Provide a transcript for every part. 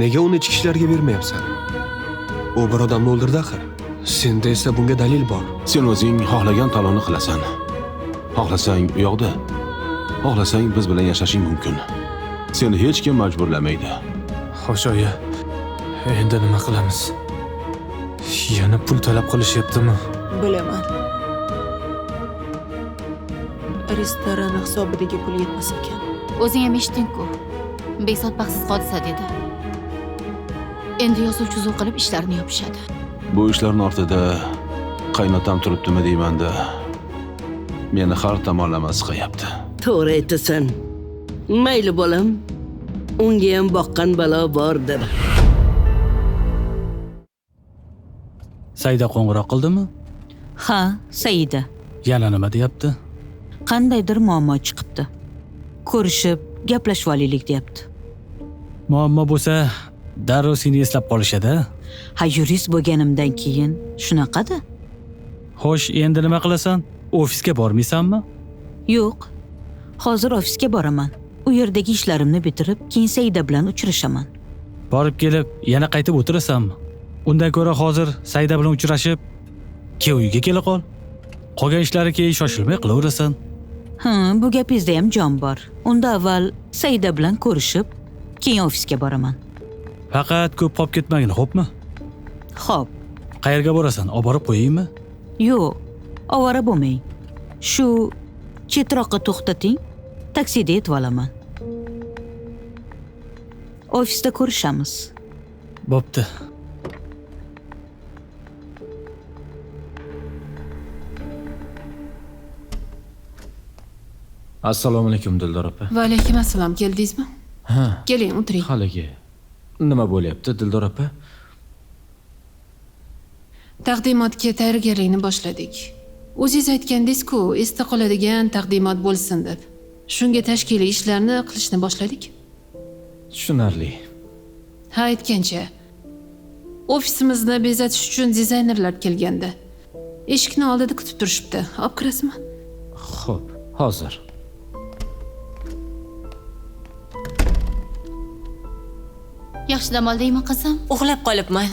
Nega uni ichki ishlarga bermayapsan? U bir odamni o'ldirdi axir. Senda esa bunga dalil bor. Sen o'zing xohlagan talonni qilasan. Xohlasang u yoqda, xohlasang biz bilan yashashing mumkin. Seni hech kim majburlamaydi. Xo'sh, oyi. Endi nima qilamiz? Yana pul talab qilishyaptimi? Bilaman. Restoran hisobiga pul yetmas ekan. O'zing ham eshitding-ku. Behzod baxtsiz hodisa dedi. Endi yozuvchi uzuv qilib ishlarini yopishadi. Bu ishlarning ortida qaynotam turibdimi deyman-da. Meni har tomonlama siqayapti. To'g'ri aytasan. Mayli bolam. Unga ham boqqan balo bordir. Saida qo'ng'iroq qildimi? Ha, Saida. Yana nima deyapti? Qandaydir muammo chiqibdi. Ko'rishib, gaplashib olaylik deyapti. Muammo bo'lsa, darrov seni eslab qolishadi. Ha, yurist bo'lganimdan keyin shunaqada? Xo'sh, endi nima qilasan? Ofisga bormaysanmi? Yo'q. Hozir ofisga boraman. U yerdagi ishlarimni bitirib, keyin Saida bilan uchrashaman. Borib kelib, yana qaytib o'tirasanmi? Undan ko'ra hozir Saida bilan uchrashib, keyin uyga kela qol. Qolgan ishlari keyin shoshilmay qilaverasan. Ha, bu gapingizda ham jon bor. Unda avval Saida bilan ko'rishib, keyin ofisga boraman. Faqat ko'p qolib ketmagin, xo'pmi? Xo'p. Qayerga borasan? Olib borib qo'yaymi? Yo'q, ovora bo'lmang. Shu chetroqqa to'xtating, taksida yetib olaman. Ofisda ko'rishamiz. Bo'pti. Assalomu alaykum Dildor opa. Va alaykum assalom, keldingizmi? Ha. Keling, o'tiring. Haligi. Nima bo'lyapti Dildor opa? Taqdimotga tayyorgarlikni boshladik. O'zingiz aytgandingiz-ku, esda qoladigan taqdimot bo'lsin deb. Shunga tashkiliy ishlarni qilishni boshladik. Tushunarli. Ha, aytgancha. Ofisimizni bezatish uchun dizaynerlar kelgandi. Eshikni oldida kutib turishibdi. Olib kirasizmi? Xo'p, hozir. Yaxshi dam oldingmi, qizim? Uxlab qolibman.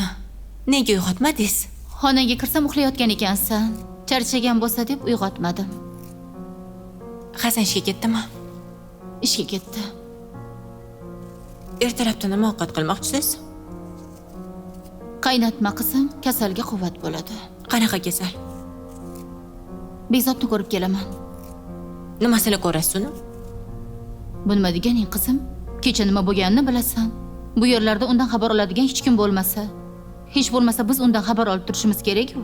Nega uyg'otmadingiz? Xonaga kirsam uxlayotgan ekansan. Charchagan bo'lsa deb uyg'otmadim. Hasan ishga ketdimi? Ishga ketdi. Ertalabdan nima ovqat qilmoqchisiz? Qaynatma qizim, kasalga quvvat bo'ladi. Qanaqa kasal? Behzodni ko'rib kelaman. Nimasini ko'rasiz uni? Bu nima deganing qizim? Kecha nima bo'lganini bilasan. Bu yerlarda undan xabar oladigan hech kim bo'lmasa, hech bo'lmasa biz undan xabar olib turishimiz kerak-ku.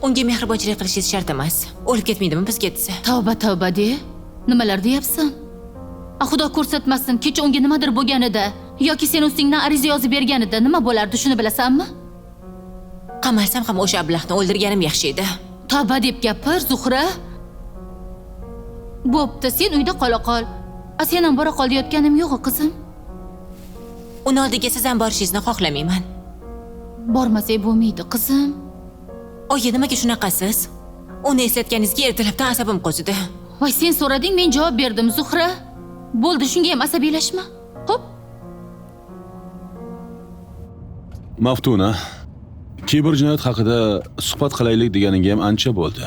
Unga mehribonchilik qilishingiz shart emas. O'lib ketmaydimi biz ketsa? Tavba, tavba de. Nimalar deyapsan? Xudo ko'rsatmasin, kecha unga nimadir bo'lganida yoki sen ustingdan ariza yozib berganida nima bo'lardi, shuni bilasanmi? Qamalsam ham o'sha ablahni o'ldirganim yaxshi edi. Tavba deb gapir, Zuhra. Bo'pti, sen uyda qola qol. Sen ham bora qol deyotganim yo'q, qizim. Uni oldiga siz ham borishingizni xohlamayman. Bormasak bo'lmaydi, qizim. Oyi, nimaga shunaqasiz? Uni eslatganingizga ertalabdan asabim qo'zidi. Voy, sen so'rading, men javob berdim, Zuhra. Bo'ldi, shunga ham asabiylashma. Xo'p. Maftuna, kiber jinoyat haqida suhbat qilaylik deganingga ham ancha bo'ldi.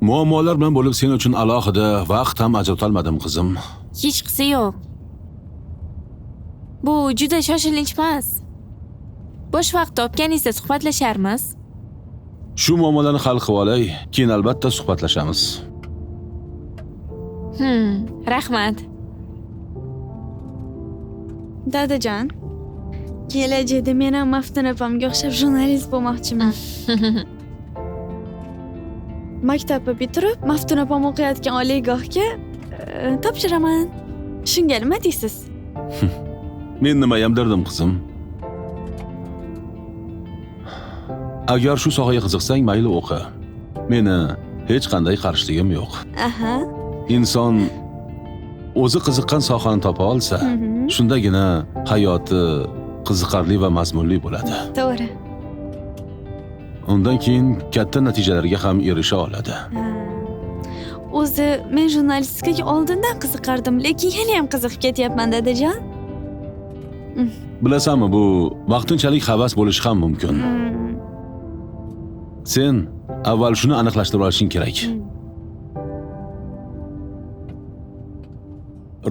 Muammolar bilan bo'lib sen uchun alohida vaqt ham ajrata olmadim, qizim. Hech qisi yo'q. Bu juda shoshilinch emas. Bo'sh vaqt topganingizda suhbatlasharmiz. Shu muammolarni hal qilib olay, keyin albatta suhbatlashamiz. Rahmat. Dadajon, kelajakda men ham Maftuna opamga o'xshab jurnalist bo'lmoqchiman. Maktabni bitirib, Maftuna opam o'qiyotgan oliygohga topshiraman. Shunga nima deysiz? Men nima ham derdim, qizim. Agar shu sohaga qiziqsang, mayli o'qi. Meni hech qanday qarshiligim yo'q. Aha. Inson o'zi qiziqqan sohani topa olsa, shundagina hayoti qiziqarli va mazmunli bo'ladi. To'g'ri. Undan keyin katta natijalarga ham erisha oladi. O'zi men jurnalistikaga oldindan qiziqardim, lekin yana ham qiziqib ketyapman, dadajon. Bilasanmi, bu vaqtinchalik havas bo'lishi ham mumkin. Sen avval shuni aniqlashtirib olishing kerak.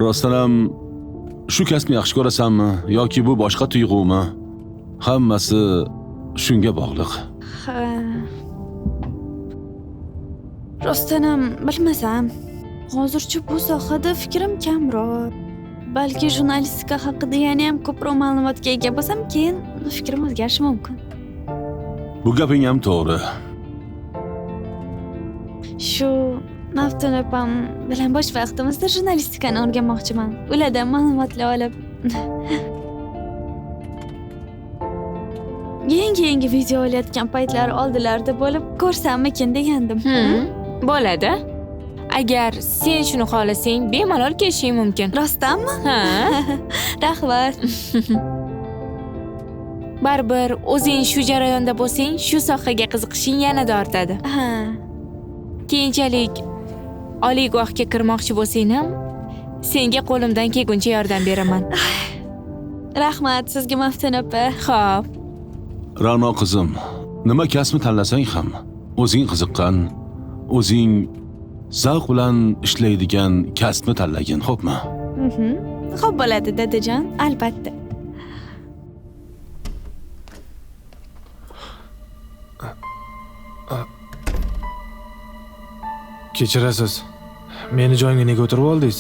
Rostdan ham shu kasbni yaxshi ko'rasanmi yoki bu boshqa tuyg'umi? Hammasi shunga bog'liq. Ha. Rostdan ham bilmasam. Hozircha bu sohada fikrim kamroq. Balki jurnalistika haqida yana ham ko'proq ma'lumotga ega bo'lsam, keyin fikrim o'zgarishi mumkin. Bu gaping ham to'g'ri. Shu Maftun opam bilan bo'sh vaqtimizda jurnalistikani o'rganmoqchiman. Ulardan ma'lumotlar olib. Yangi video olayotgan paytlar oldilarida bo'lib ko'rsammikin degandim. Bo'ladi. Agar sen shuni xohlasang, bemalol kelishing mumkin. Rostdanmi? Ha. Rahmat. Baribir o'zing shu jarayonda bo'lsang, shu sohaga qiziqishing yanada ortadi. Ha. Keyinchalik oliygohga kirmoqchi bo'lsang ham, senga qo'limdan kelguncha yordam beraman. Rahmat sizga Maftun opa. Xo'p. Ra'no qizim, nima kasbni tanlasang ham o'zing qiziqqan, o'zing zavq bilan ishlaydigan kasbni tanlagin, xo'pmi? Xo'p bo'ladi, dadajon, albatta. Kechirasiz. Meni joyimga nega o'tirib oldingiz?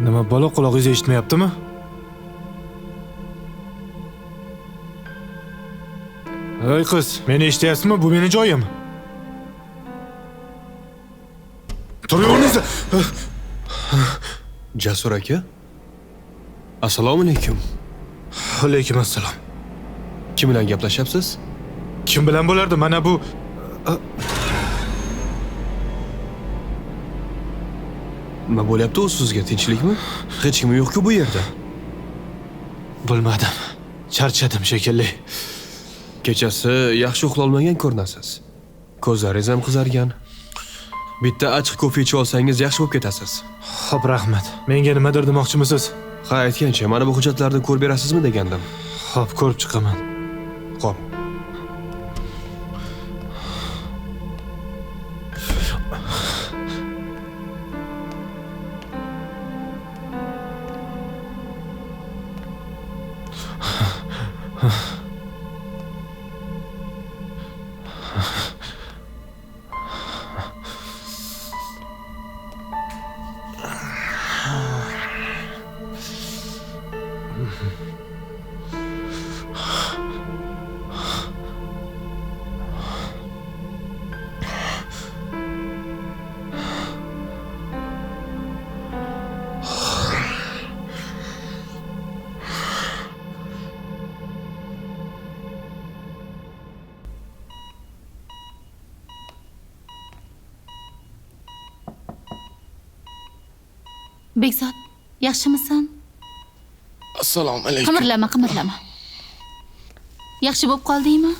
Nima bola qulog'ingiz eshitmayaptimi? Ey qiz, meni eshityapsizmi? Bu meni joyim. Turyapsiz. Jasur aka. Assalomu alaykum. Alaykum assalom. Kim bilan gaplashyapsiz? Kim bilan bo'lardi? Mana bu Nima bo'lyapti o'zi sizga? Tinchlikmi? Hech kim yo'q-ku bu yerda. bilmadim. Charchadim shekilli. Kechasi yaxshi uxlolmagan ko'rinasiz. Ko'zlaringiz ham qizargan. Bitta achchiq kofe ichib olsangiz yaxshi bo'lib ketasiz. Xo'p, rahmat. Menga nimadir demoqchimisiz? Ha, aytgancha, mana bu hujjatlarni ko'rib berasizmi degandim. Xo'p, ko'rib chiqaman. Xo'p. Bekzod, yaxshimisan? Assalomu alaykum. Qimirlama. Yaxshi bo'lib qoldingmi?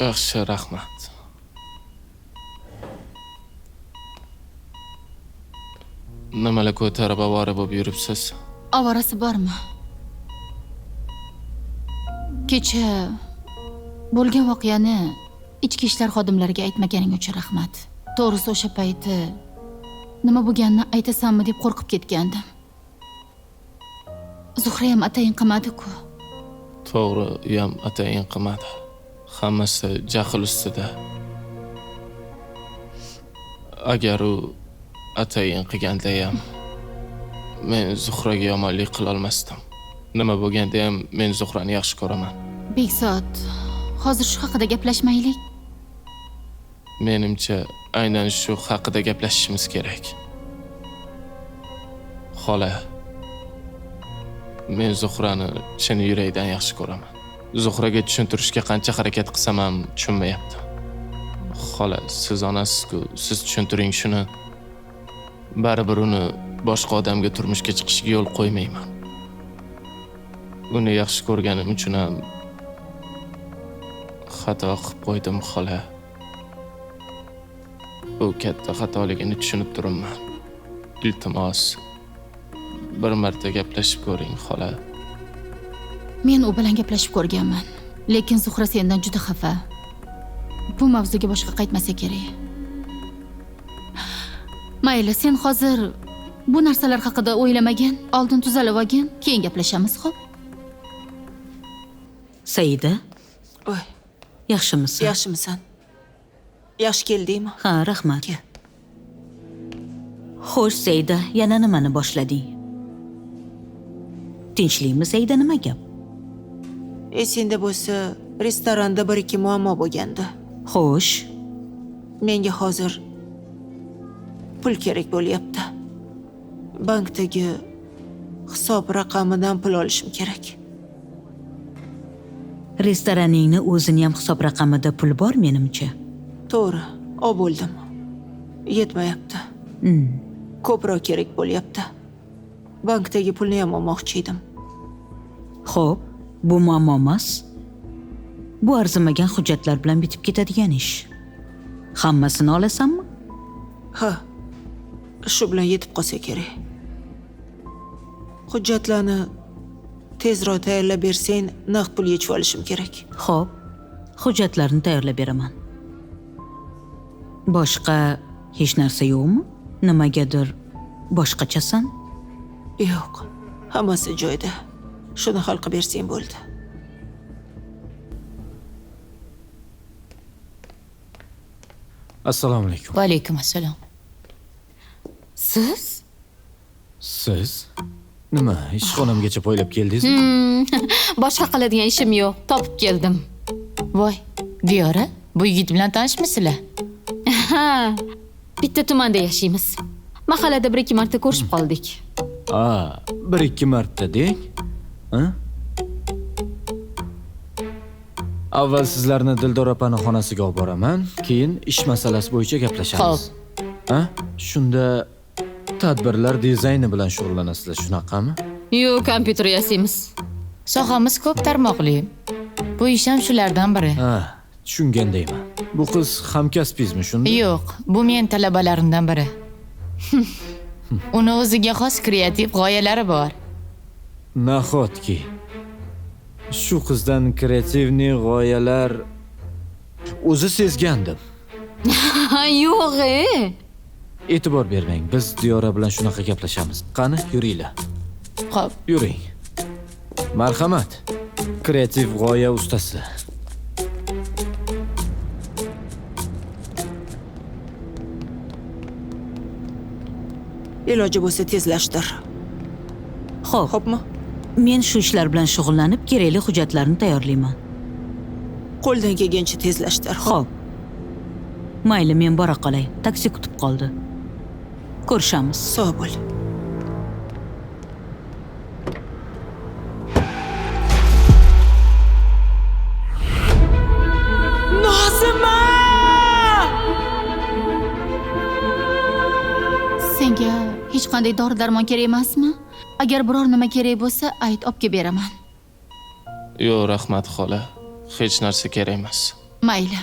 Yaxshi, rahmat. Nimalar ko'tarib avora bo'lib yuribsiz? Ovorasi bormi? Kecha bo'lgan voqeani ichki ishlar xodimlariga aytmaganing uchun rahmat. To'g'risi o'sha payti nima bo'lganini aytasanmi deb qo'rqib ketgandim. Zuhra ham atayin qilmadi-ku. To'g'ri, uyam atayin qilmadi. Hammasi jahl ustida. Agar u atayin qilganda ham men Zuhraga yomonlik qila olmasdim. Nima bo'lganda ham men Zuhrani yaxshi ko'raman. Bekzod, hozir shu haqida gaplashmaylik. Menimcha aynan shu haqida gaplashishimiz kerak. Xola, men Zuhrani chin yurakdan yaxshi ko'raman. Zuhraga tushuntirishga qancha harakat qilsam ham tushunmayapti. Xola, siz onasiz-ku, siz tushuntiring shuni. Baribir uni boshqa odamga turmushga chiqishiga yo'l qo'ymayman. Uni yaxshi ko'rganim uchun ham xato qilib qo'ydim, xola. Bu katta xatoligini tushunib turibman. Iltimos, bir marta gaplashib ko'ring, xola. Men u bilan gaplashib ko'rganman, lekin Zuhra sendan juda xafa. Bu mavzuga boshqa qaytmasa kerak. Mayli, sen hozir bu narsalar haqida o'ylamagin, oldin tuzalib olgin, keyin gaplashamiz, xo'p? Saida, Voy, yaxshimisan? yaxshimisan? Yaxshi keldingmi? Ha, rahmat. Xo'sh, Saida, yana nimani boshlading? Tinchlikmi, Saida, nima gap? Esingda bo'lsa, restoranda bir-ikki muammo bo'lgandi. Xo'sh, Menga hozir pul kerak bo'lyapti. Bankdagi hisob raqamidan pul olishim kerak. restoraningni o'zini ham hisob raqamida pul bor menimcha. To'g'ri, bo'ldim. Yetmayapti. Ko'proq kerak bo'lyapti. Bankdagi pulni ham olmoqchi edim. Xo'p, bu muammo emas. Bu arzimagan hujjatlar bilan bitib ketadigan ish. Hammasini olasanmi? Ha, shu bilan yetib qolsa kerak. Hujjatlarni tezroq tayyorlab bersang, naqd pul yechib olishim kerak. Xo'p, hujjatlarni tayyorlab beraman. Boshqa hech narsa yo'qmi? Nimagadir boshqachasan? Yo'q, hammasi joyida. Shuni hal qilib bersang bo'ldi. Assalomu alaykum. Va alaykum assalom. Siz? Siz nima, ishxonamgacha poylab keldingizmi? Boshqa qiladigan ishim yo'q, topib keldim. Voy, Diyora, bu yigit bilan tanishmisizlar? Ha, bitta tumanda yashaymiz. Mahallada bir-ikki marta ko'rishib qoldik. Bir-ikki marta deng. Ha? Avval sizlarni Dildor opaning xonasiga olib boraman, keyin ish masalasi bo'yicha gaplashamiz. Ha? Shunda tadbirlar dizayni bilan shug'ullanasizlar, shunaqami? Yo'q, kompyuter yasaymiz. Sohamiz ko'p tarmoqli. Bu ish ham shulardan biri. Ha, tushungandayman. Bu qiz hamkasbingizmi shunda? Yo'q, bu men talabalarimdan biri. Uni o'ziga xos kreativ g'oyalari bor. Nahotki shu qizdan kreativniy g'oyalar o'zi sezgandim. Yo'q. E'tibor bermang, biz Diyora bilan shunaqa gaplashamiz. Qani, yuringlar. Xo'p, Yuring. Marhamat. Kreativ g'oya ustasi. Iloji bo'lsa tezlashtir. Xo'pmi? Men shu ishlar bilan shug'ullanib, kerakli hujjatlarni tayyorlayman. Qo'ldan kelgancha tezlashtir. Xo'p. Mayli, men bora qolay. Taksi kutib qoldi. Ko'rishamiz. Sog' bo'l. Nozima! senga hech qanday dori-darmon kerak emasmi? Agar biror nima kerak bo'lsa, ayt, olib kelib beraman. Yo'q, rahmat xola. Hech narsa kerak emas. Mayli.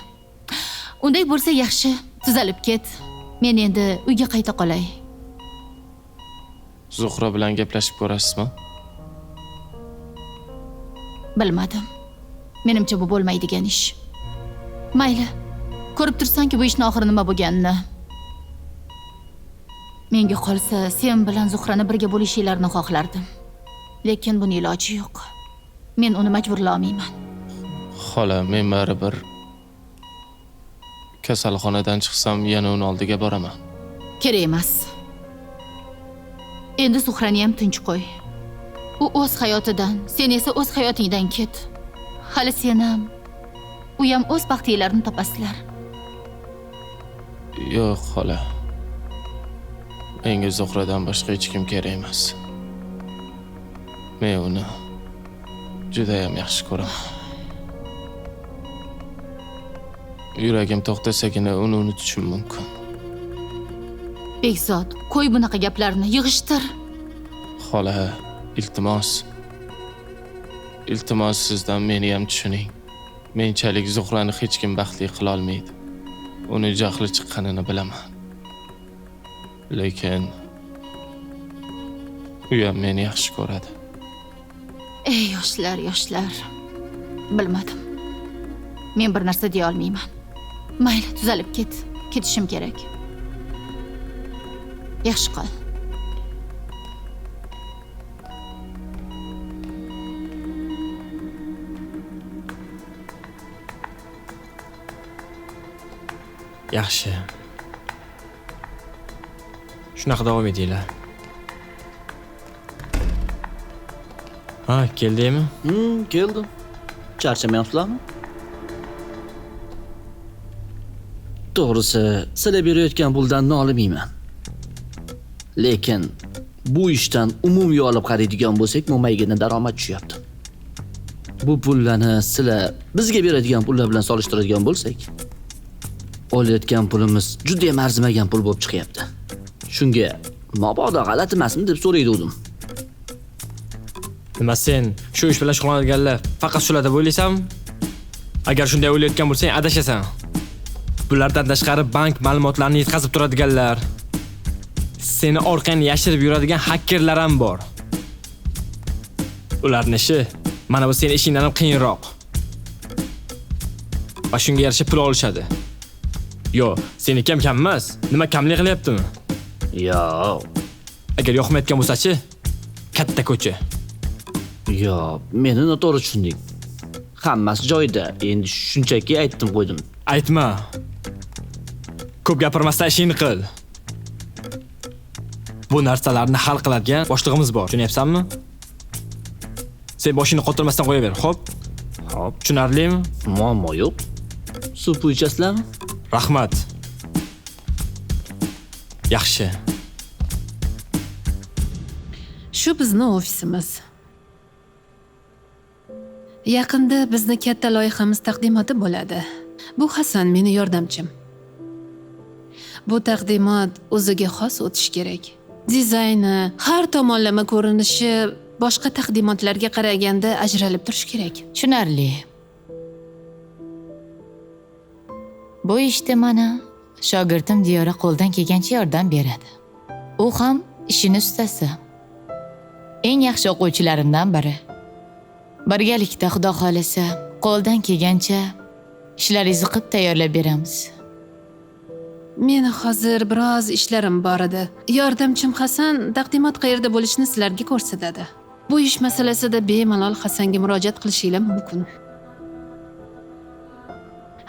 Unday bo'lsa yaxshi, tuzalib ket. Men endi uyga qayta qolay. Zuhra bilan gaplashib ko'rasizmi? Bilmadim. Menimcha bu bo'lmaydigan ish. Mayli. Ko'rib tursanki bu ishning oxiri nima bo'lganini. Menga qolsa, sen bilan Zuhrani birga bo'lishinglarni xohlardim. Lekin buning iloji yo'q. Men uni majburlay olmayman. Xola, men baribir kasalxonadan chiqsam yana uni oldiga boraman. Kerak emas. Endi Zuhrani ham tinch qo'y. U o'z hayotidan, sen esa o'z hayotingdan ket. Hali sen ham, u ham o'z baxtinglarni topasizlar. Yo'q, xola. Menga Zuhradan boshqa hech kim kerak emas. Men uni juda ham yaxshi ko'raman. Yuragim to'xtasagina uni unutishim mumkin. Bekzod, qo'y bunaqa gaplarni, yig'ishtir. Xola, iltimos. Iltimos sizdan meni ham tushuning. Menchalik Zuhrani hech kim baxtli qila olmaydi. Uni jahli chiqqanini bilaman. Lekin U ham meni yaxshi ko'radi. Ey yoshlar, yoshlar. Bilmadim. Men bir narsa deya olmayman. Mayli, tuzalib ket. Ketishim kerak. Yaxshi qol. Yaxshi. Shunaqa davom etinglar. Ha, keldingmi? Keldim. Charchamayapsizlarmi? To'g'risi, sizlar berayotgan puldan nolimayman. Lekin bu ishdan umumiy olib qaraydigan bo'lsak, mo'maygina daromad tushyapti. Bu pullarni sizlar bizga beradigan pullar bilan solishtiradigan bo'lsak, olayotgan pulimiz juda ham arzimagan pul bo'lib chiqyapti. Shunga mabodo g'alati emasmi deb so'raydim. Nima sen shu ish bilan shug'ullanganlar faqat shularda o'ylaysanmi? Agar shunday o'ylayotgan bo'lsang, adashasan. Bulardan tashqari bank ma'lumotlarini yetkazib turadiganlar, seni orqangni yashirib yuradigan hakkerlar ham bor. Ularning ishi mana bu sening ishingdan ham qiyinroq. Va shunga yarasha pul olishadi. Yo, seni kam emas. Nima kamlik qilyaptimi? Yo'q. Agar yoqmayotgan bo'lsa-chi, katta ko'cha. Yo, meni noto'g'ri tushunding. Hammasi joyida. Endi shunchaki aytdim qo'ydim. Aytma. Ko'p gapirmasdan ishingni qil. Bu narsalarni hal qiladigan boshlig'imiz bor, tushunyapsanmi? Sen boshingni qotirmasdan qo'yaver, xo'p? Xo'p, tushunarlimi? Muammo yo'q. Suv ichasizlarmi? Rahmat. Yaxshi. Shu bizning ofisimiz. Yaqinda bizni katta loyihamiz taqdimoti bo'ladi. Bu Hasan, meni yordamchim. Bu taqdimot o'ziga xos o'tish kerak. Dizayni, har tomonlama ko'rinishi boshqa taqdimotlarga qaraganda ajralib turishi kerak. Tushunarli. Bu ishda mana shogirdim Diyora qo'ldan kelgancha yordam beradi. U ham ishini ustasi. Eng yaxshi o'quvchilarimdan biri. Birgalikda Xudo xolasa, qo'ldan kelgancha ishlaringizni qilib tayyorlab beramiz. Meni hozir biroz ishlarim bor edi. Yordamchim Hasan taqdimot qayerda bo'lishini sizlarga ko'rsatadi. Bu ish masalasida bemalol Hasanga murojaat qilishingiz mumkin.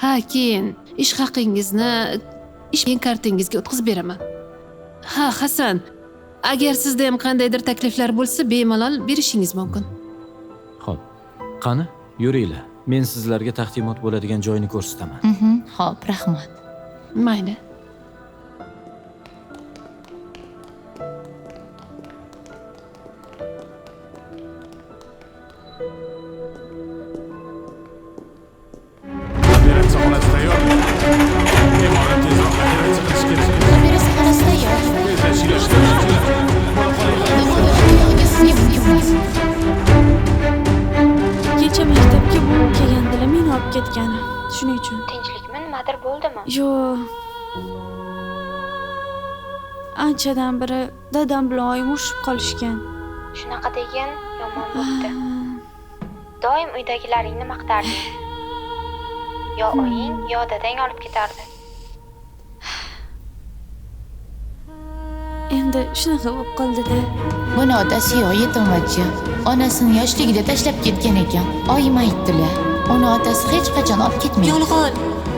Ha, keyin ish haqingizni ish kartingizga o'tkazib beraman. Ha, Hasan, agar sizda ham qandaydir takliflar bo'lsa, bemalol berishingiz mumkin. Xo'p. Qani, yuringlar. Men sizlarga taqdimot bo'ladigan joyni ko'rsataman. Xo'p, rahmat. Mayli. Operatsiya xonasi tayyormi? Bemorni tezroq operatsiya qilish kerak. Operatsiya xonasi tayyor. Kecha maktabga bu kelgandilar, meni olib ketgani. Shuning uchun. Tinchlikmi, nimadir bo'ldimi? Yo'q. Anchadan beri dadam bilan oyim urushib qolishgan. Shunaqa degan yomon bo'pti. Doim uydagilaringni maqtarding. Yo oying, yo dadang olib ketardi. Endi shunaqa bo'lib qoldi-da. Buni otasi yo yetimachcha. Onasini yoshligida tashlab ketgan ekan. Oyim aytdilar. Uni otasi hech qachon olib ketmaydi. Yolg'on.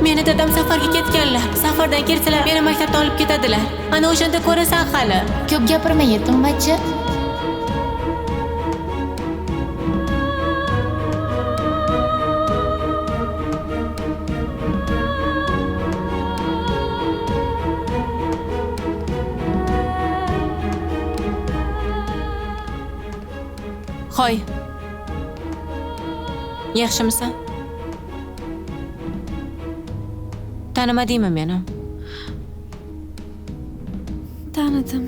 Meni dadam safarga ketganlar. Safardan kelsalar meni maktabdan olib ketadilar. Ana o'shanda ko'rasan hali. Ko'p gapirma yetimachcha. Hoy. Yaxshimisan? Tanimadingmi meni? Tanidim.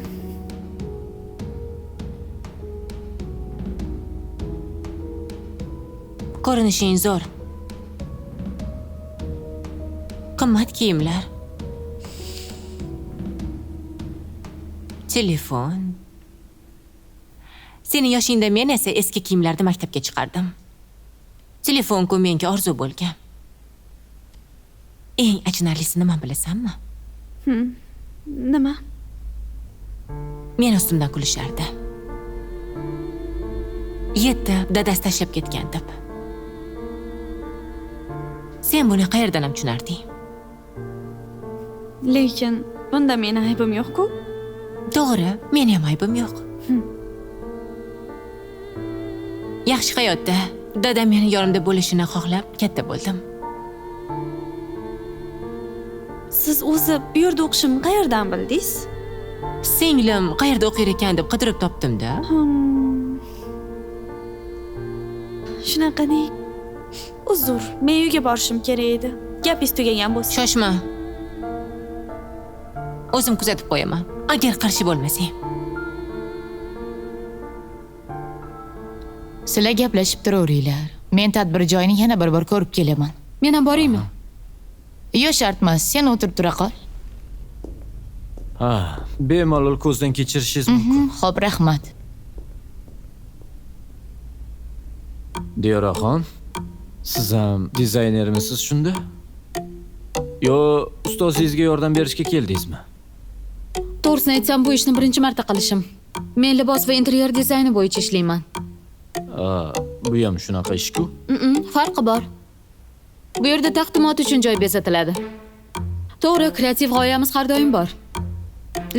Ko'rinishing zo'r. Qimmat kiyimlar. Telefon. Seni yoshingda men esa eski kiyimlarda maktabga chiqardim. Telefon-ku menga orzu bo'lgan. Eng achinarlisi nima bilasanmi? Nima? Men ustimdan kulishardi. Yetti, dadasi tashlab ketgan deb. Sen buni qayerdan ham tushunarding? Lekin bunda meni aybim yo'q-ku. To'g'ri, meni ham aybim yo'q. Yaxshi hayotda dadam meni yonimda bo'lishini xohlab katta bo'ldim. Siz o'zi bu yerda o'qishimni qayerdan bildingiz? Singlim qayerda o'qir ekan deb qidirib topdim-da. Shunaqadek. Uzr, men uyga borishim kerak edi. Gapingiz tugagan bo'lsa. Shoshma. O'zim kuzatib qo'yaman. Agar qarshi bo'lmasang. Sizlar gaplashib turaveringlar. Men tadbir joyini yana bir bor ko'rib kelaman. Men ham boraymi? Yo'q, shart emas. Sen o'tirib tura qol. Ha, bemalol ko'zdan kechirishingiz mumkin. Xo'p, rahmat. Diyoraxon, siz ham dizaynermisiz shunda? Yo, ustozingizga yordam berishga keldingizmi? To'g'risini aytsam, bu ishni birinchi marta qilishim. Men libos va interyer dizayni bo'yicha ishlayman. Bu ham shunaqa ish-ku. Farqi bor. Bu yerda taqdimot uchun joy bezatiladi. To'g'ri, kreativ g'oyamiz har doim bor.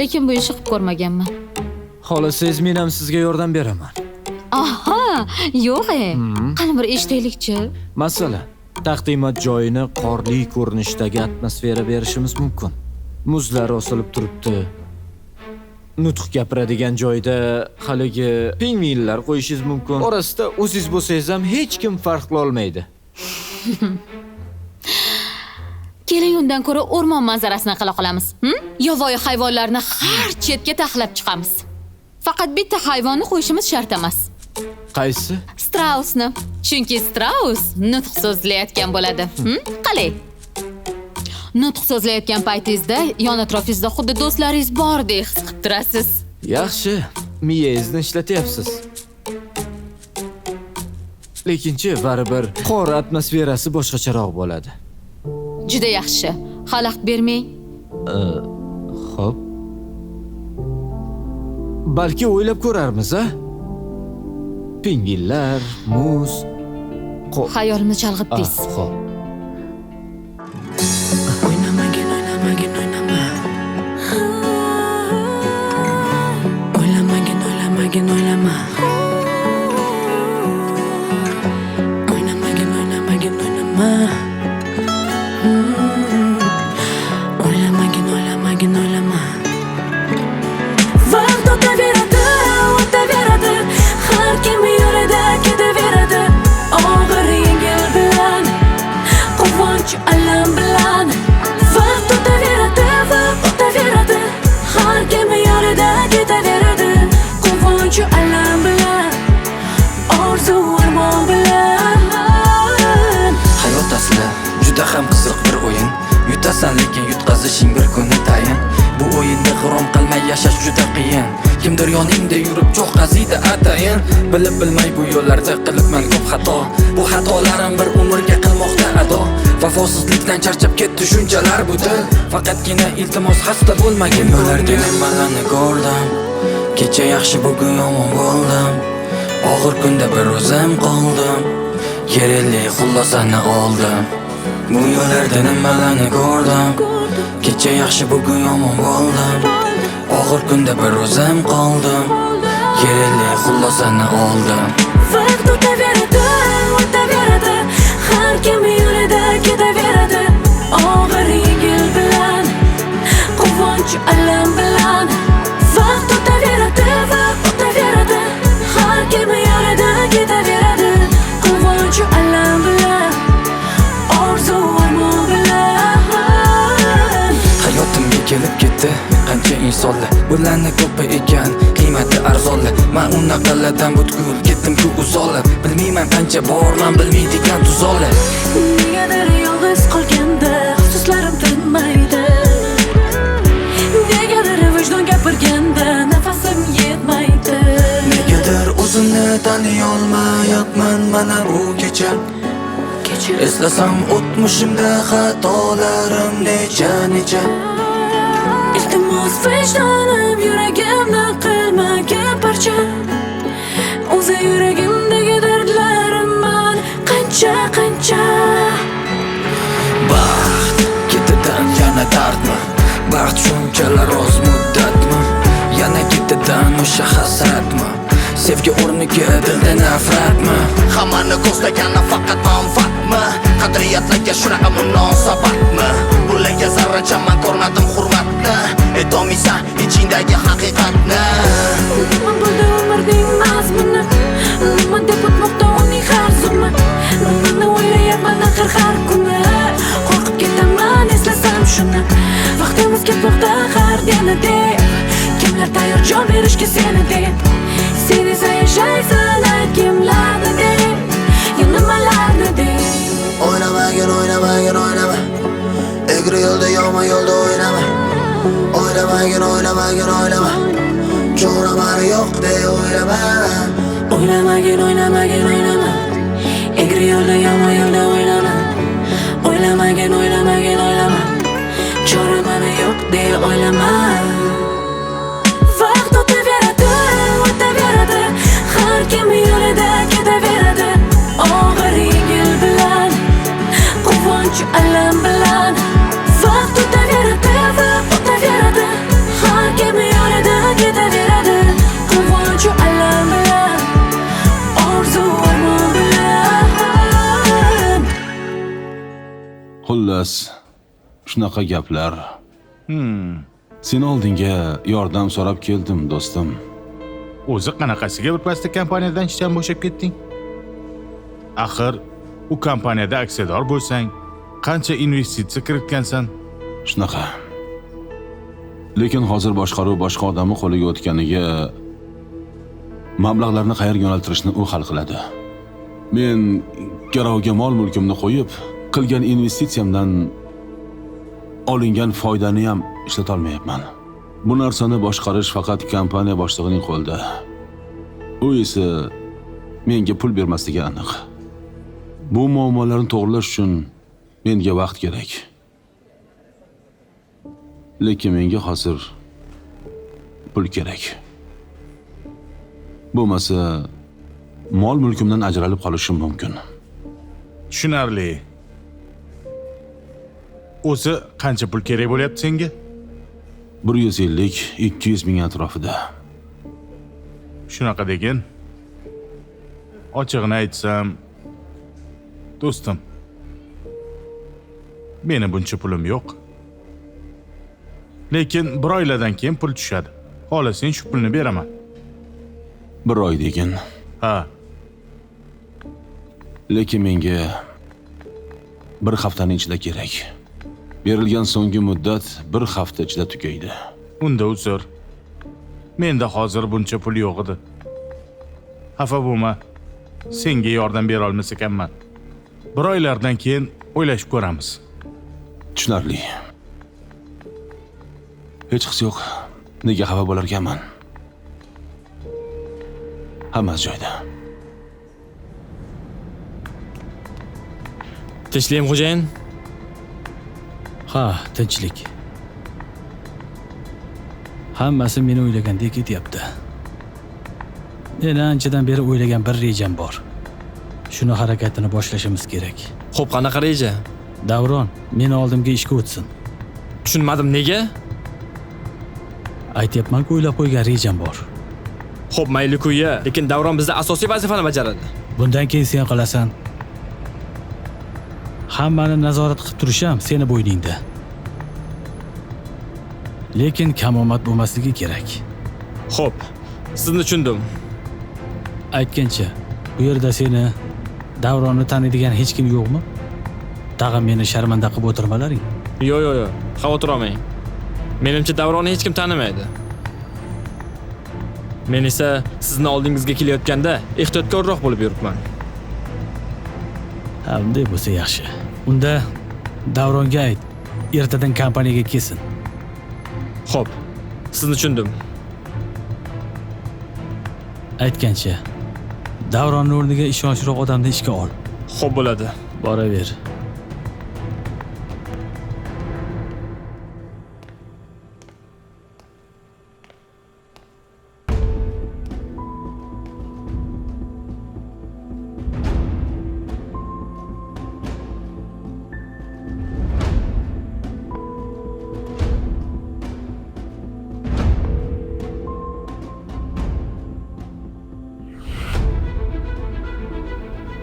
Lekin bu ishni qilib ko'rmaganman. Xohlasangiz men ham sizga yordam beraman. Aha, yo'q. Qani bir eshitaylikchi. Masalan, taqdimot joyini qorli ko'rinishdagi atmosfera berishimiz mumkin. Muzlar osilib turibdi. Nutq gapiradigan joyda haligi pingvinlar qo'yishingiz mumkin. Orasida o'zingiz bo'lsangiz ham hech kim farq qila olmaydi. Keling, undan ko'ra o'rmon manzarasini qila qolamiz. Yovvoyi hayvonlarni har chetga taxlab chiqamiz. Faqat bitta hayvonni qo'yishimiz shart emas. Qaysi? Strausni. Chunki Straus nutq so'zlayotgan bo'ladi. Qalay? Nutq so'zlayotgan paytingizda yon atrofingizda xuddi do'stlaringiz bordek his qilib turasiz. Yaxshi, miyangizni ishlatyapsiz. Lekinchi baribir qor atmosferasi boshqacharoq bo'ladi. Juda yaxshi. Xalaqit bermang. Xo'p. Balki o'ylab ko'rarmiz, a? Pingvinlar, muz, Xayolimni chalg'itdingiz. Xo'p. O'ynamagin, o'ynamagin, o'ynama. O'ylamagin, o'ylamagin, o'ylama. O'ynamagin, o'ynamagin, o'ynama. O'ylamagin, o'ylamagin, o'ylama. Vaqt o'taveradi, o'taveradi. Har kim yo'lida ketaveradi. Og'ir yengil bilan, quvonch alam bilan. Vaqt o'taveradi, vaqt o'taveradi. Har kim yo'lida ketaveradi. Quvonch alam bilan, orzu armon bilan. Hayot asli juda ham qiziq bir o'yin. Yutasan lekin yutqazishing bir kuni tayin. Bu o'yinda xirom qilmay yashash juda qiyin. Kimdir yoningda yurib cho'q qaziydi atayin. Bilib bilmay bu yo'llarda qilibman ko'p xato. Bu xatolarim bir umrga qilmoqda ado. Vafosizlikdan charchab ketdi shunchalar bu dil. Faqatgina iltimos xasta bo'lmagin. Yo'llarga nimalarni ko'rdim. Kecha yaxshi bugun yomon bo'ldim. Og'ir kunda bir o'zim qoldim. Kerakli xulosani oldim. Bu yo'llarda nimalarni ko'rdim. Kecha yaxshi bugun yomon bo'ldim. Og'ir kunda bir o'zim qoldim. Kerakli xulosani oldim. Vaqt o'taveradi, o'taveradi. Har kim yo'lida ketaveradi. Og'ir yengil bilan, quvonch alam bilan. Vaqt o'taveradi, vaqt o'taveradi. Har kim yo'lida ketaveradi. Quvonch alam bilan, orzu armon bilan. Hayotimga kelib ketdi qancha insonlar. Bularni ko'pi ekan, qiymati arzonlar. Men unaqalardan butkul ketdim-ku uzoqlab. Bilmayman qancha borman bilmaydigan tuzoqlar. Negadir yolg'iz qolganda afsuslarim tinmaydi. Negadir vijdon gapirganda nafasim yetmaydi. Negadir o'z taniy olmayapman mana bu kecha. Eslasam o'tmishimda xatolarim necha. Iltimos vicdonim yuragimni qilmagin parcha. O'zi yuragimdagi dardlarim man qancha. Baxt ketidan yana dardmi? Baxt shunchalar oz muddatmi? Yana ketidan o'sha hasratmi? Sevgi o'rniga dilda nafratmi? Hammani ko'zlagani faqat manfaatmi? Qadriyatlarga shunaqa munosabatmi? Bularga zarracha man ko'rmadim hurmatni. Aytolmaysan ichingdagi haqiqatni. Nima bo'ldi umrning mazmuni? Nima deb o'tmoqda uning har zumi? Nimani o'ylayapman axir har kuni? Qo'rqib ketaman eslasam shuni. Vaqtimiz ketmoqda har yanadek. Kimlar tayyor jon berishga seni deb? Sen esa yashaysan kimlarni deb? Nimalarni deb? O'ynamagin. Egri yo'lda yomon yo'lda o'ynama. O'ynamagin. Cho'ramari yo'q deb o'ylama. O'ynamagin. Egri yo'lda yomon yo'lda o'ynama. O'ynamagin. Cho'ramani yo'q deb o'ylama. Vaqt o'taveradi. Har kim yo'lida ketaveradi. Og'ir yengil bilan, quvonch alam bilan. Vaqt o'taveradi. Har kim yo'lida ketaveradi. Quvonch alam bilan, orzu armon bilan. Xullas, shunaqa gaplar. Sen oldinga yordam so'rab keldim, do'stim. O'zi qanaqasiga birpasda kompaniyadan ishdan bo'shab ketding? Axir u kompaniyada aksiyador bo'lsang, qancha investitsiya kiritgansan? Shunaqa. Lekin hozir boshqaruv boshqa odamning qo'liga o'tganiga mablag'larni qayerga yo'naltirishni u hal qiladi. Men garovga mol-mulkimni qo'yib, qilgan investitsiyamdan olingan foydani ham ishlata olmayapman. Bu narsani boshqarish faqat kompaniya boshlig'ining qo'lida. U esa menga pul bermasligi aniq. Bu muammolarni to'g'rilash uchun menga vaqt kerak. Lekin menga hozir pul kerak. Bo'lmasa mol-mulkimdan ajralib qolishim mumkin. Tushunarli. O'zi qancha pul kerak bo'lyapti senga? 150-200 ming atrofida. Shunaqa degan. Ochig'ini aytsam, do'stim, meni buncha pulim yo'q. Lekin bir oylardan keyin pul tushadi. Xohlasang shu pulni beraman. Bir oy degan. Ha. Lekin menga bir haftaning ichida kerak. Berilgan so'nggi muddat bir hafta ichida tugaydi. Unda uzr. Menda hozir buncha pul yo'q edi. Xafa bo'lma. Senga yordam bera olmas ekanman. Bir oylardan keyin o'ylashib ko'ramiz. Tushunarli. Hech qisi yo'q. Nega xafa bo'lar ekanman? Hammasi joyida. Tinchlikmi xo'jayin? Ha, tinchlik. Hammasi meni o'ylagandek ketyapti. Men anchadan beri o'ylagan bir rejam bor. Shuni harakatini boshlashimiz kerak. Xo'p, qanaqa reja? Davron meni oldimga ishga o'tsin. Tushunmadim, nega? Aytyapman-ku, o'ylab qo'ygan rejam bor. Xo'p, mayli-ku-ya, lekin Davron bizda asosiy vazifani bajaradi. Bundan keyin sen qilasan. Hammani nazorat qilib turisham seni bo'yningda. Lekin kamomad bo'lmasligi kerak. Xo'p, sizni tushundim. Aytgancha, bu yerda seni Davronni taniydigan hech kim yo'qmi? Tag'in meni sharmanda qilib o'tirmalaring. Yo'q, xavotir olmang. Menimcha Davronni hech kim tanimaydi. Men esa sizni oldingizga kelayotganda ehtiyotkorroq bo'lib yuribman. Ha, bunday bo'lsa yaxshi. Unda Davronga ayt, ertadan kompaniyaga kelsin. Xo'p, sizni tushundim. Aytgancha, Davronni o'rniga ishonchliroq odamni ishga ol. Xo'p bo'ladi. Boraver.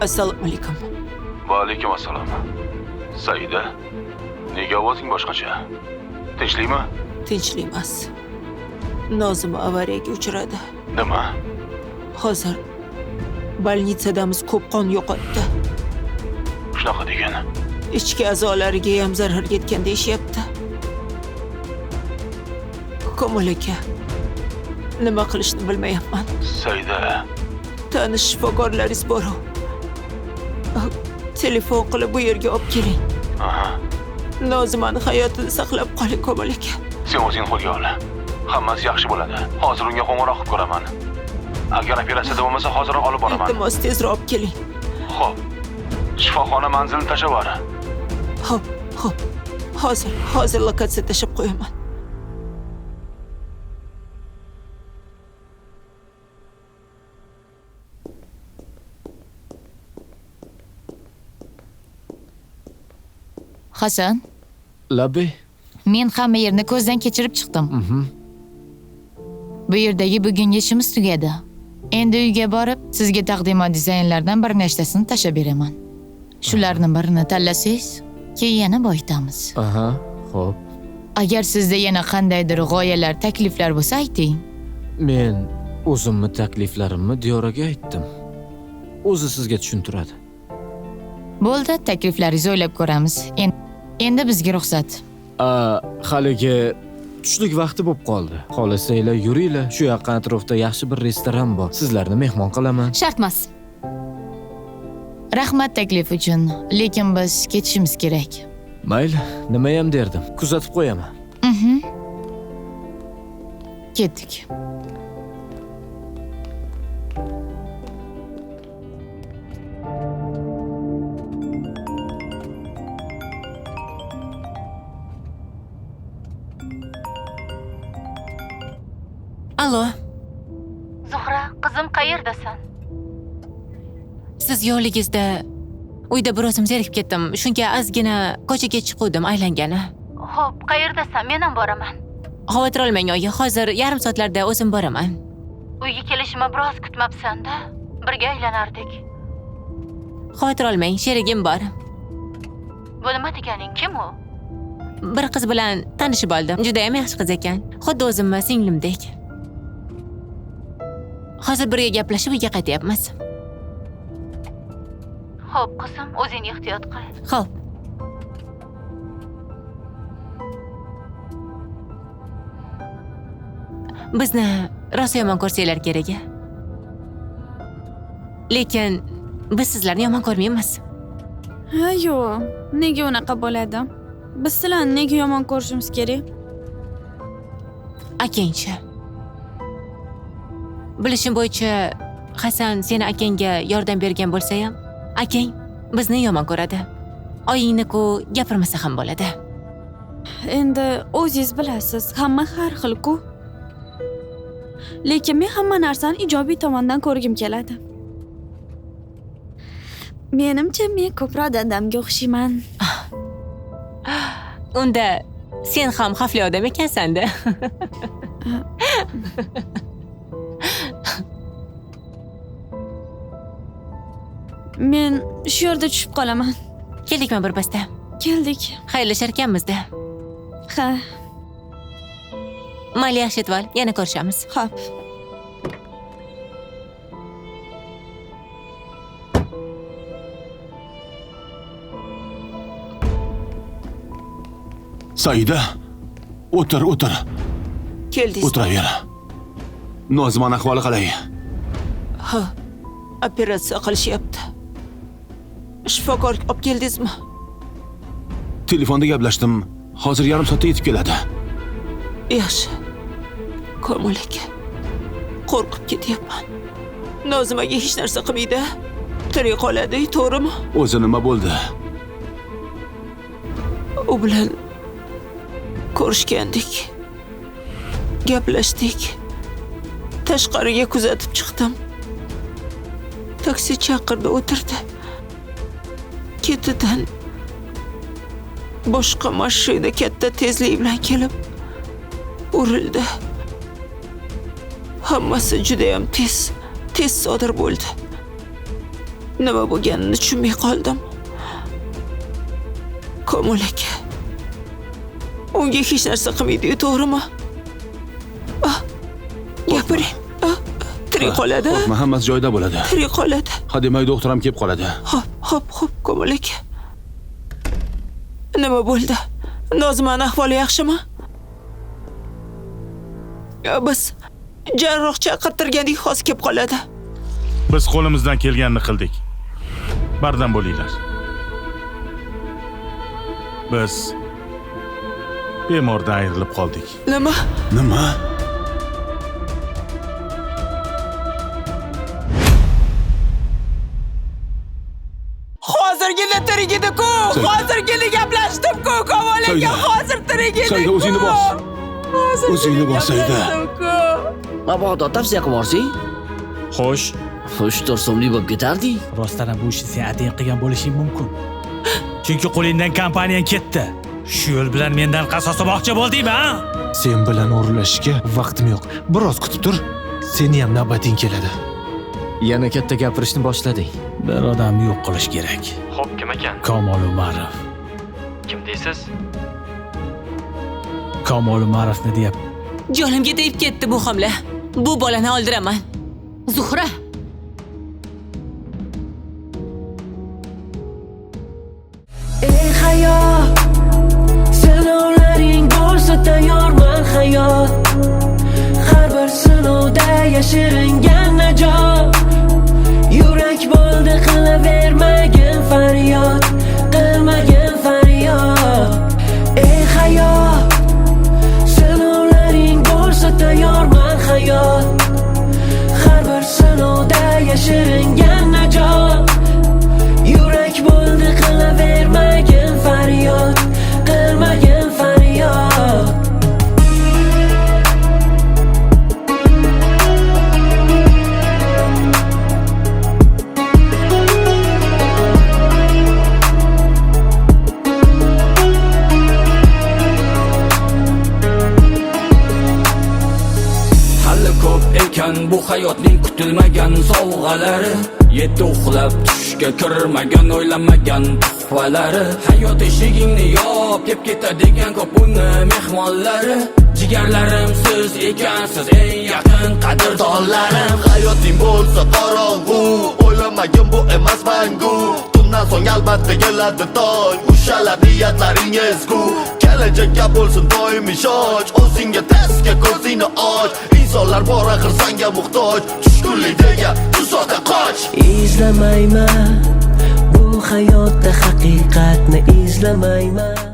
Assalomu alaykum. Va alaykum assalom. Saida, nega ovozing boshqacha? Tinchlikmi? Tinchlik emas. Nozim avariyaga uchradi. Nima? Hozir bolnitsadamiz ko'p qon yo'qotdi. Shunaqa degan. Ichki a'zolariga ham zarar yetgan deyishyapti. Komil aka, nima qilishni bilmayapman. Saida, Tanish shifokorlaringiz bor-ku. Telefon qilib bu yerga olib keling. Aha. Nozimani hayotini saqlab qoling, Komil aka. Sen o'zing qo'lga ol. Hammasi yaxshi bo'ladi. Hozir unga qo'ng'iroq qilib ko'raman. Agar operatsiyada bo'lmasa, hozirroq olib boraman. Iltimos, tezroq olib keling. Xo'p. Shifoxona manzilini tashlab. Xo'p. Hozir lokatsiya tashib qo'yaman. Hasan, Labbi. men hamma yerni ko'zdan kechirib chiqdim. Bu yerdagi bugungi ishimiz tugadi. Endi uyga borib, sizga taqdimot dizaynlardan bir nechtasini tashab beraman. Shularning birini tanlasangiz, keyin yana boyitamiz. Aha, xo'p. Agar sizda yana qandaydir g'oyalar, takliflar bo'lsa ayting. Men o'zimni takliflarimni Diyoraga aytdim. O'zi sizga tushuntiradi. Bo'ldi, takliflaringizni o'ylab ko'ramiz. Endi bizga ruxsat. Haligi tushlik vaqti bo'lib qoldi. Xohlasanglar yuringlar. Shu yaqin atrofda yaxshi bir restoran bor. Sizlarni mehmon qilaman. Shart emas. Rahmat taklif uchun, lekin biz ketishimiz kerak. Mayli, nima ham derdim. Kuzatib qo'yaman. Ketdik. Alo. Zuhra, qizim qayerdasan? Siz yo'ligingizda uyda bir o'zim zerikib ketdim. Shunga ozgina ko'chaga chiqdim aylangani. Xo'p, qayerdasan? Men ham boraman. Xavotir olmang oyi, hozir yarim soatlarda o'zim boraman. Uyga kelishimni biroz kutmabsan-da. Birga aylanardik. Xavotir olmang, sherigim bor. Bu nima deganing, kim u? Bir qiz bilan tanishib oldim. Juda ham yaxshi qiz ekan. Xuddi o'zimni singlimdek. Hozir birga gaplashib uyga qaytyapmiz. Xo'p, qizim, o'zing ehtiyot qil. Xo'p. Bizni rosa yomon ko'rsanglar kerak. Lekin biz sizlarni yomon ko'rmaymiz. Ha, yo'q. Nega unaqa bo'ladi? Biz sizlarni nega yomon ko'rishimiz kerak? Akangchi. Bilishim bo'yicha Hasan seni akangga yordam bergan bo'lsa ham, akang bizni yomon ko'radi. Oyingni-ku gapirmasa ham bo'ladi. Endi o'zingiz bilasiz, hamma har xil-ku. Lekin men hamma narsani ijobiy tomondan ko'rgim keladi. Menimcha men ko'proq dadamga o'xshayman. Unda sen ham xavfli odam ekansan-da. Men shu yerda tushib qolaman. Keldikmi birpasda? Keldik. Xayrlashar ekanmiz-da. Ha. Mayli, yaxshi etib ol, yana ko'rishamiz. Xo'p. Saida, o'tir. Keldingiz. O'tiraver. Nozimani ahvoli qalay? Ha, operatsiya qilishyapti. Shifokorga olib keldingizmi? Telefonda gaplashdim. Hozir yarim soatda yetib keladi. Yaxshi. Komil aka, qo'rqib ketyapman. Nozimaga hech narsa qilmaydi. Tirik qoladi, to'g'rimi? O'zi nima bo'ldi? U bilan ko'rishgandik. Gaplashdik. Tashqariga kuzatib chiqdim. Taksi chaqirdi, o'tirdi. Ketidan boshqa mashina katta tezlik bilan kelib urildi. Hammasi juda ham tez sodir bo'ldi. Nima bo'lganini tushunmay qoldim. Komil aka, unga hech narsa qilmaydi-yu, to'g'rimi? Gapiring. Tirik qoladi. Qo'rqma, hammasi joyida bo'ladi. Tirik qoladi. Hademay doktor ham kelib qoladi. Hop, Komil aka. Nima bo'ldi? Nozimaning ahvoli yaxshimi? Biz jarroh chaqirtirgandik, hozir kelib qoladi. Biz qo'limizdan kelganini qildik. Bardam bo'linglar. Biz bemordan ayrilib qoldik. Nima? Hozirgina tirik edi-ku. Hozirgina gaplashdim-ku, Komil aka. Hozir tirik edi. Sayda, o'zingni bos. O'zingni bos, Sayda. Mabodo tavsiya qilib borsang? Xo'sh, 3-4 so'mlik bo'lib ketarding. Rostdan ham bu ishni sen atayin qilgan bo'lishing mumkin. Chunki qo'lingdan kompaniyang ketdi. Shu yo'l bilan mendan qasos olmoqchi bo'ldingmi, ha? Sen bilan o'rlashishga vaqtim yo'q. Biroz kutib tur. Seni ham navbating keladi. Yana katta gapirishni boshlading. Bir odamni yo'q qilish kerak. Xo'p, kim ekan? Komil Umarov. Kim deysiz? Komil Umarovni deyapti. Jonimga tegib ketdi bu hamla. Bu bolani oldiraman. Zuhra. Ey hayot, sinovlaring bo'lsa tayyorman hayot. Har bir sinovda yashiringan najot. Yurak bo'ldi qilavermagin faryod, qilmagin faryod. Ey hayot, sinovlaring bo'lsa tayyorman hayot. Har bir sinovda yashiringan najot. Yurak bo'ldi qilavermagin faryod, qilmagin faryod. Bu hayotning kutilmagan sovg'alari, yetti uxlab tushga kirmagan o'ylamagan tuhfalari. Hayot eshigingni yop, kelib ketadigan ko'p uni mehmonlari. Jigarlarim siz ekansiz, eng yaqin qadrdonlarim. Hayoting bo'lsa qorong'u, o'ylamagin bu emas mangu. Tundan so'ng albatta keladi tong, ushalar niyatlaring ezgu. Kelajakka bo'lsin doim ishonch, o'zingga tezga ko'zingni och. İnsanlar bor axir senga muhtoj, tushkunlik degan tuzoqqa qoch. Izlamayman bu hayotda haqiqatni izlamayman.